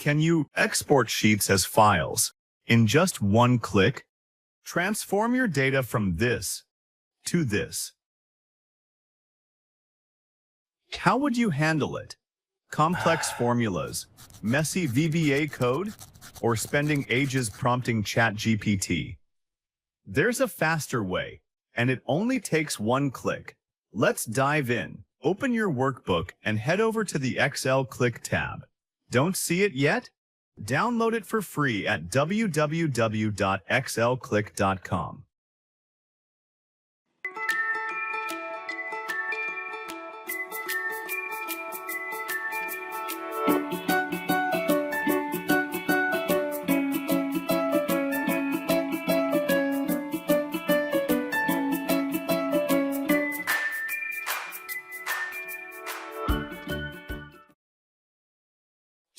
Can you export sheets as files in just one click? Transform your data from this to this. How would you handle it? Complex formulas, messy VBA code, or spending ages prompting ChatGPT? There's a faster way, and it only takes one click. Let's dive in. Open your workbook and head over to the Excel Click tab. Don't see it yet? Download it for free at www.excelclick.com.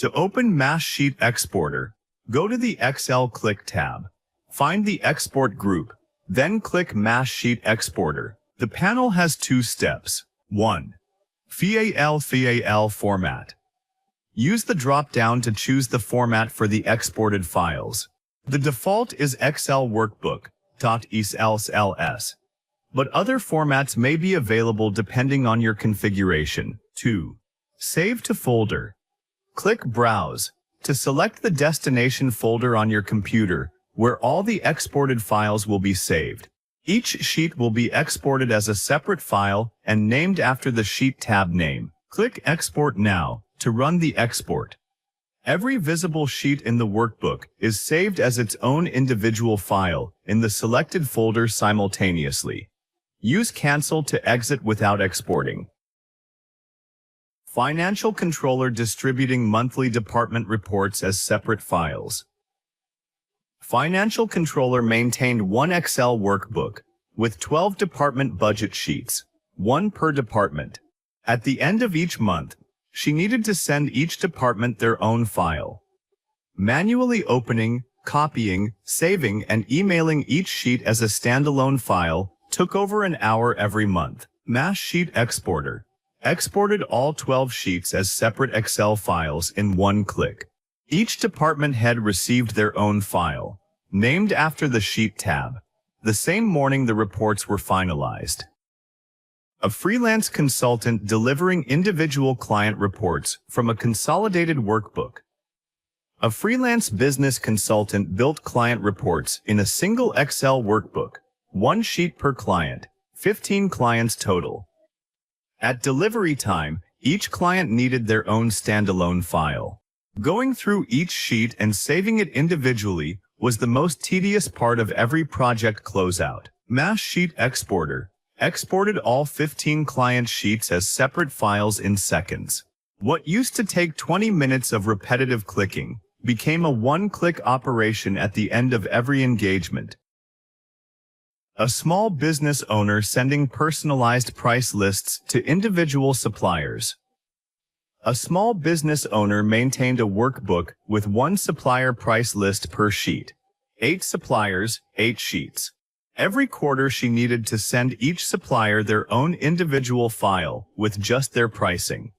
To open Mass Sheet Exporter, go to the Excel Click tab. Find the Export group, then click Mass Sheet Exporter. The panel has two steps. 1. FAL format. Use the drop-down to choose the format for the exported files. The default is Excel workbook.exls, but other formats may be available depending on your configuration. 2. Save to folder. Click Browse to select the destination folder on your computer, where all the exported files will be saved. Each sheet will be exported as a separate file and named after the sheet tab name. Click Export Now to run the export. Every visible sheet in the workbook is saved as its own individual file in the selected folder simultaneously. Use Cancel to exit without exporting. Financial Controller distributing monthly department reports as separate files. Financial Controller maintained one Excel workbook with 12 department budget sheets, one per department. At the end of each month, she needed to send each department their own file. Manually opening, copying, saving, and emailing each sheet as a standalone file took over an hour every month. Mass Sheet Exporter exported all 12 sheets as separate Excel files in one click. Each department head received their own file, named after the sheet tab. The same morning the reports were finalized. A freelance consultant delivering individual client reports from a consolidated workbook. A freelance business consultant built client reports in a single Excel workbook, one sheet per client, 15 clients total. At delivery time, each client needed their own standalone file. Going through each sheet and saving it individually was the most tedious part of every project closeout. Mass Sheet Exporter exported all 15 client sheets as separate files in seconds. What used to take 20 minutes of repetitive clicking became a one-click operation at the end of every engagement. A small business owner sending personalized price lists to individual suppliers. A small business owner maintained a workbook with one supplier price list per sheet. 8 suppliers, 8 sheets. Every quarter she needed to send each supplier their own individual file with just their pricing.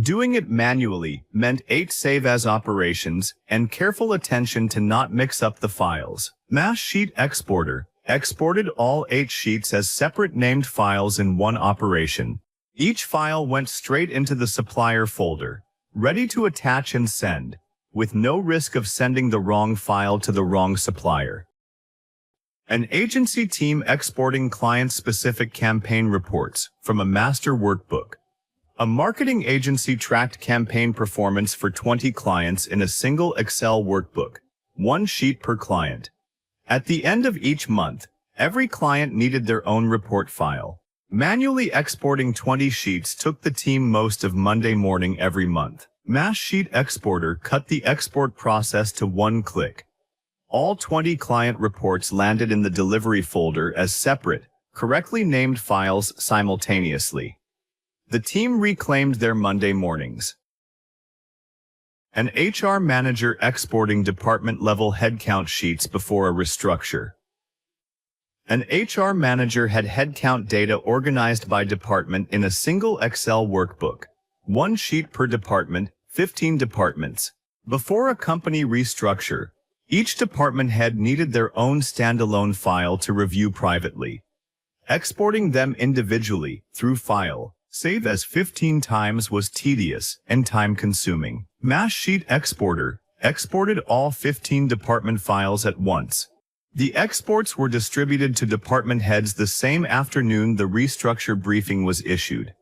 Doing it manually meant 8 save-as operations and careful attention to not mix up the files. Mass Sheet Exporter exported all 8 sheets as separate named files in one operation. Each file went straight into the supplier folder, ready to attach and send, with no risk of sending the wrong file to the wrong supplier. An agency team exporting client-specific campaign reports from a master workbook. A marketing agency tracked campaign performance for 20 clients in a single Excel workbook, one sheet per client. At the end of each month, every client needed their own report file. Manually exporting 20 sheets took the team most of Monday morning every month. Mass Sheet Exporter cut the export process to one click. All 20 client reports landed in the delivery folder as separate, correctly named files simultaneously. The team reclaimed their Monday mornings. An HR manager exporting department-level headcount sheets before a restructure. An HR manager had headcount data organized by department in a single Excel workbook. One sheet per department, 15 departments. Before a company restructure, each department head needed their own standalone file to review privately. Exporting them individually, through file, save as 15 times was tedious and time-consuming. Mass Sheet Exporter exported all 15 department files at once. The exports were distributed to department heads the same afternoon the restructure briefing was issued.